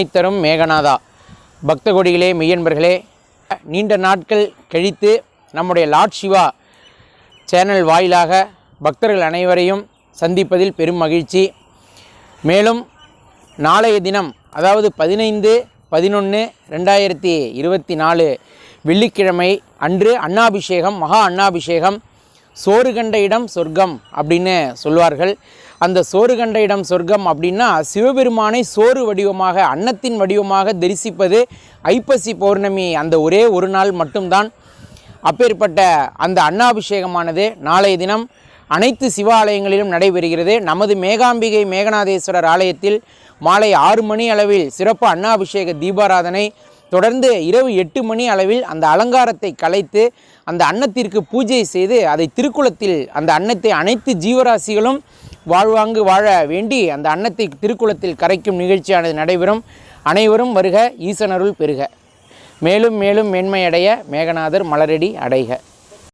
தரும் மேகநாதா பக்த கொடிகளே மெய்யன்பர்களே, நீண்ட நாட்கள் கழித்து நம்முடைய லார்ட் சிவா சேனல் வாயிலாக பக்தர்கள் அனைவரையும் சந்திப்பதில் பெரும் மகிழ்ச்சி. மேலும் நாளைய தினம், அதாவது 15/11/2024 வெள்ளிக்கிழமை அன்று அன்னாபிஷேகம், மகா அன்னாபிஷேகம். சோறு கண்ட இடம் சொர்க்கம் அப்படின்னு சொல்வார்கள். அந்த சோறு கண்ட இடம் சொர்க்கம் அப்படின்னா சிவபெருமானை சோறு வடிவமாக, அன்னத்தின் வடிவமாக தரிசிப்பது ஐப்பசி பௌர்ணமி அந்த ஒரே ஒரு நாள் மட்டும்தான். அப்பேற்பட்ட அந்த அன்னாபிஷேகமானது நாளைய தினம் அனைத்து சிவாலயங்களிலும் நடைபெறுகிறது. நமது மேகாம்பிகை மேகநாதேஸ்வரர் ஆலயத்தில் மாலை 6 மணி அளவில் சிறப்பு அன்னாபிஷேக தீபாராதனை, தொடர்ந்து இரவு 8 மணி அளவில் அந்த அலங்காரத்தை கலைத்து அந்த அன்னத்திற்கு பூஜை செய்து அதை திருக்குளத்தில் அந்த அன்னத்தை அனைத்து ஜீவராசிகளும் வாழ்வாங்கு வாழ வேண்டி அந்த அன்னத்தை திருக்குளத்தில் கரைக்கும் நிகழ்ச்சியானது நடைபெறும். அனைவரும் வருக, ஈசனருள் பெறுக. மேலும் மேலும் மேன்மையடைய மேகநாதர் மலரடி அடைக.